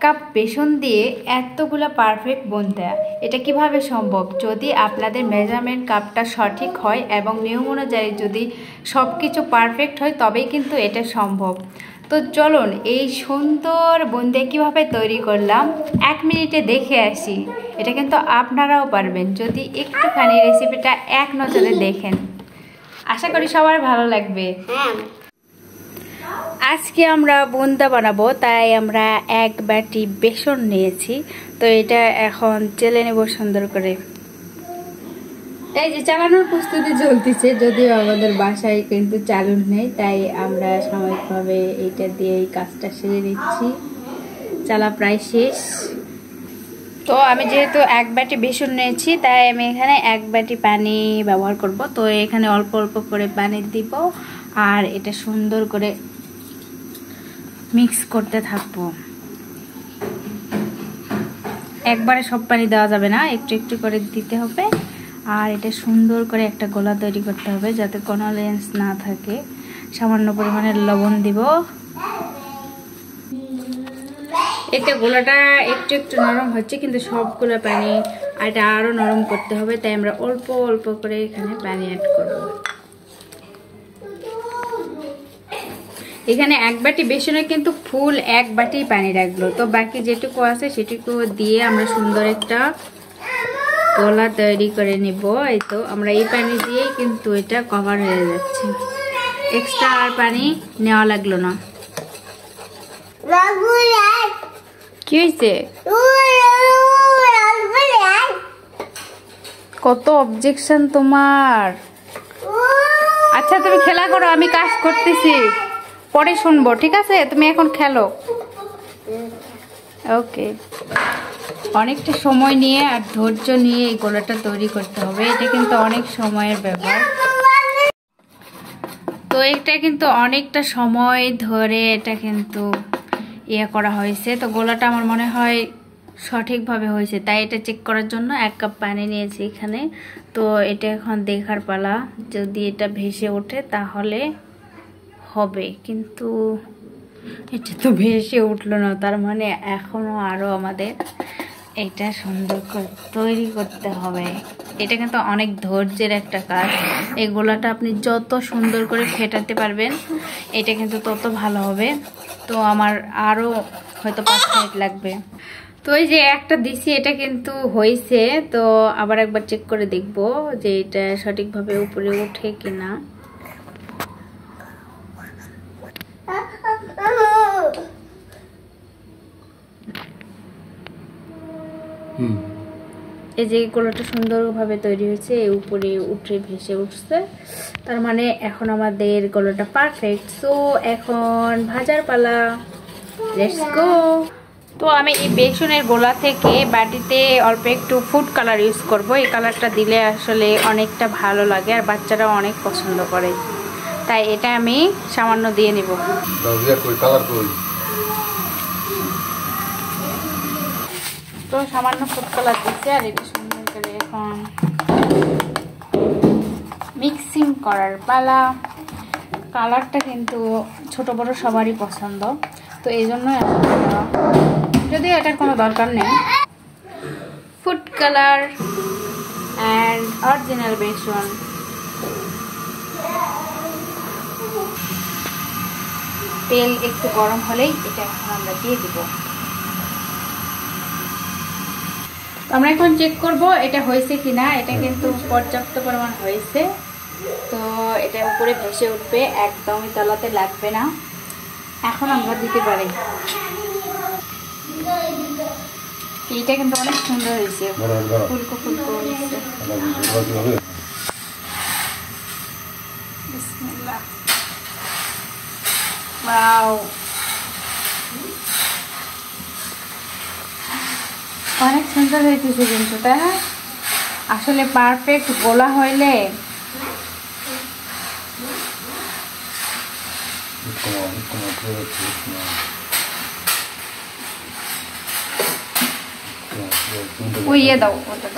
Cup বেসন দিয়ে এতগুলো perfect বুনতে, এটা কিভাবে সম্ভব? যদি আপনাদের মেজারমেন্ট কাপটা সঠিক হয় এবং নিয়ম অনুযায়ী যদি সব কিছু পারফেক্ট হয় তবেই কিন্তু এটা সম্ভব। তো চলুন এই সুন্দর বুন্দে কিভাবে তৈরি করলাম 1 মিনিটে দেখে আসি। এটা কিন্তু আপনারাও পারবেন যদি একটুখানি রেসিপিটা এক নজরে দেখেন। আশা করি সবার ভালো লাগবে। আজকে আমরা বুন্দা বানাবো, তাই আমরা 1 বাটি বেসন নিয়েছি। তো এটা এখন চেলে নেব সুন্দর করে। তাই যে চালানোর প্রস্তুতি চলতেছে, যদিও আমাদের বাসায় কিন্তু চালু নেই, তাই আমরা সাময়িকভাবে এটা দিয়ে এই কাজটা সেরে নিচ্ছি। চালা প্রায় শেষ। তো আমি যেহেতু 1 বাটি বেসন নিয়েছি, তাই আমি এখানে 1 বাটি পানি ব্যবহার করব। তো এখানে অল্প অল্প করে পানি দিব আর এটা সুন্দর করে মিক্স করতে থাকবো। একবারে সব পানি দেওয়া যাবে না, একটু একটু করে দিতে হবে। আর এটা সুন্দর করে একটা গোলা তৈরি করতে হবে যাতে কোনো লেন্স না থাকে। সামান্য পরিমাণে লবণ দিব। এটা গোলাটা একটু একটু নরম হচ্ছে, কিন্তু সবগুলো পানি এটা আরো নরম করতে হবে, তাই আমরা অল্প অল্প করে এখানে পানি অ্যাড করব। এখানে 1 বাটি বেসনে কিন্তু ফুল 1 বাটি পানি রাখলো। তো বাকি যেটুকু আছে সেটুকু দিয়ে আমরা সুন্দর একটা গোলা তৈরি করে নিব। এই তো আমরা এই পানি দিয়েই কিন্তু এটা কভার হয়ে যাচ্ছে, এক্সট্রা আর পানি নেওয়া লাগলো না। কি হয়েছে? কত অবজেকশন তোমার। আচ্ছা তুমি খেলা করো, আমি কাজ করতেছি, পরে শুনবো, ঠিক আছে? তুমি এখন খেলো। ওকে। অনেকটা সময় নিয়ে আর ধৈর্য নিয়ে এই গোলাটা তৈরি করতে হবে, এটা কিন্তু অনেক সময়ের ব্যাপার। তো এটা কিন্তু অনেকটা সময় ধরে এটা কিন্তু ইয়ে করা হয়েছে। তো গোলাটা আমার মনে হয় সঠিকভাবে হয়েছে, তাই এটা চেক করার জন্য 1 কাপ পানি নিয়েছি এখানে। তো এটা এখন দেখার পালা, যদি এটা ভেসে ওঠে তাহলে হবে, কিন্তু এটা তো ভেসে উঠলো না, তার মানে এখনো আরো আমাদের এটা সুন্দর করে তৈরি করতে হবে। এটা কিন্তু অনেক ধৈর্যের একটা কাজ। এই গোলাটা আপনি যত সুন্দর করে ফেটাতে পারবেন এটা কিন্তু তত ভালো হবে। তো আমার আরো হয়তো 5 মিনিট লাগবে। তো এই যে একটা দিছি, এটা কিন্তু হয়েছে। তো আবার একবার চেক করে দেখব যে এটা সঠিকভাবে উপরে ওঠে কিনা। এই যে গোলাটা সুন্দরভাবে তৈরি হয়েছে, উপরে উঠে ভেসে উঠছে, তার মানে এখন আমাদের গোলাটা পারফেক্ট। সো এখন ভাজার পালা, লেটস গো। তো আমি এই বেসনের গোলা থেকে বাটিতে অল্প একটু ফুড কালার ইউজ করব। এই কালারটা দিলে আসলে অনেকটা ভালো লাগে আর বাচ্চারা অনেক পছন্দ করে, তাই এটা আমি সামান্য দিয়ে নিব। তো সামান্য ফুড কালার দিচ্ছে আর এটা সুন্দর করে এখন মিক্সিং করার পালা। কালারটা কিন্তু ছোট বড় সবারই পছন্দ, তো এই জন্য যদিও এটার কোনো দরকার নেই। ফুড কালার অ্যান্ড অরিজিনাল বেসন। তেল একটু গরম হলেই এটা এখন আমরা দিয়ে দিব। আমরা এখন চেক করব এটা হয়েছে কিনা। এটা কিন্তু পর্যাপ্ত পরিমাণ হয়েছে। তো এটা উপরে ভেসে উঠবে, একদমই তলাতে লাগবে না। এখন আমরা দিতে পারি। এটা কিন্তু অনেক সুন্দর হয়েছে, ফুলকো ফুলকো হয়েছে। বিসমিল্লাহ। ওয়াও, অনেক সুন্দর হয়েছে কিন্তু, তাই না? আসলে পারফেক্ট গোলা হইলে উইয়ে দাও ওটা।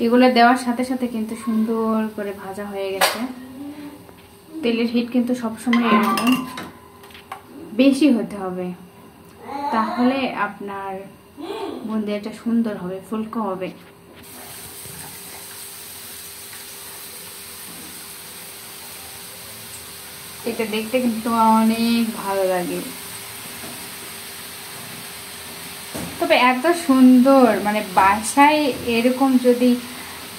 এগুলো দেওয়ার সাথে সাথে কিন্তু সুন্দর করে ভাজা হয়ে গেছে। তেলের হিট কিন্তু সবসময় এরকম বেশি হতে হবে, তাহলে আপনার বুন্দিয়াটা সুন্দর হবে, ফুলকো হবে। এটা দেখতে কিন্তু অনেক ভালো লাগে। তবে এত সুন্দর, মানে বাসায় এরকম যদি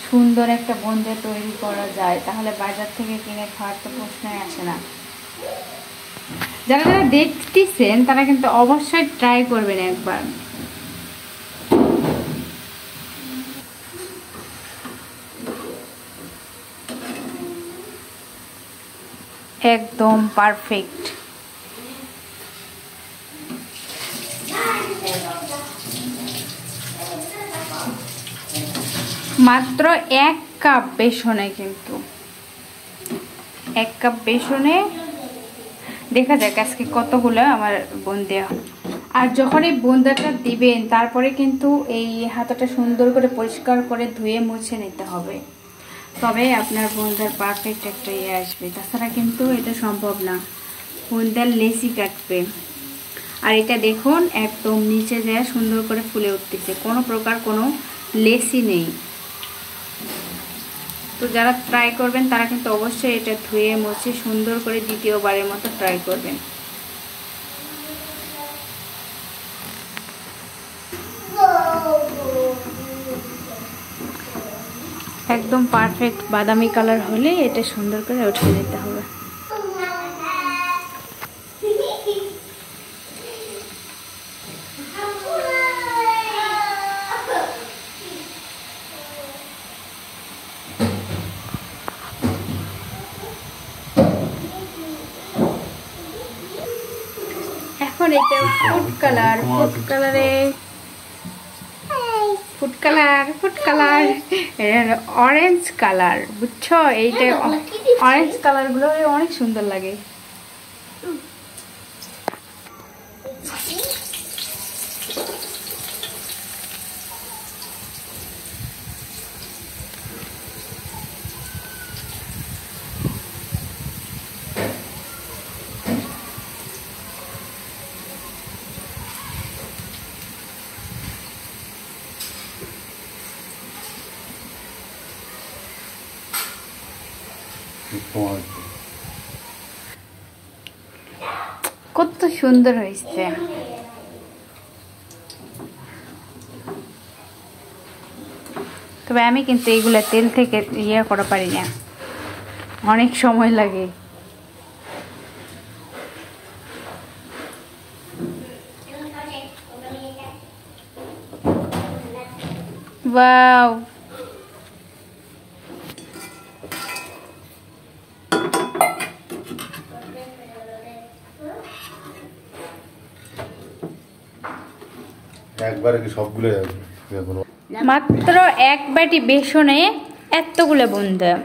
সুন্দর একটা বুন্দিয়া তৈরি করা যায়, তাহলে বাজার থেকে কিনে খাওয়ার তো প্রশ্নই আসে না। যারা যারা দেখতেছেন তারা কিন্তু অবশ্যই ট্রাই করবেন একবার। একদম পারফেক্ট। মাত্র 1 কাপ বেসনে, কিন্তু 1 কাপ বেসনে দেখা যাক আজকে কতগুলো আমার বুন্দিয়া। আর যখন এই বুন্দিয়াটা দিবেন তারপরে কিন্তু এই হাতাটা সুন্দর করে পরিষ্কার করে ধুয়ে মুছে নিতে হবে, তবে আপনার বুন্দিয়ার পারফেক্ট একটা আসবে। তাছাড়া কিন্তু এটা সম্ভব না, বুন্দিয়ার লেসি কাটবে। আর এটা দেখুন একদম নিচে যায় সুন্দর করে ফুলে উঠতেছে, কোনো প্রকার কোনো লেসি নেই। তো যারা ট্রাই করবেন তারা কিন্তু অবশ্যই এটা ধুয়ে মুছে সুন্দর করে দ্বিতীয়বারের মতো ট্রাই করবেন। একদম পারফেক্ট বাদামি কালার হলে এটা সুন্দর করে উঠিয়ে নিতে হবে। এখন এটা ফুড কালার, অরেঞ্জ কালার, বুঝছো? এইটা অরেঞ্জ কালার গুলো অনেক সুন্দর লাগে। কত সুন্দর হয়েছে। তবে আমি কিন্তু এইগুলা তেল থেকে ইয়ে করা পারি না, অনেক সময় লাগে। ওয়াও, একবারে কি সবগুলো মাত্র 1 বাটি বেসনে এতগুলো বুন্দিয়া।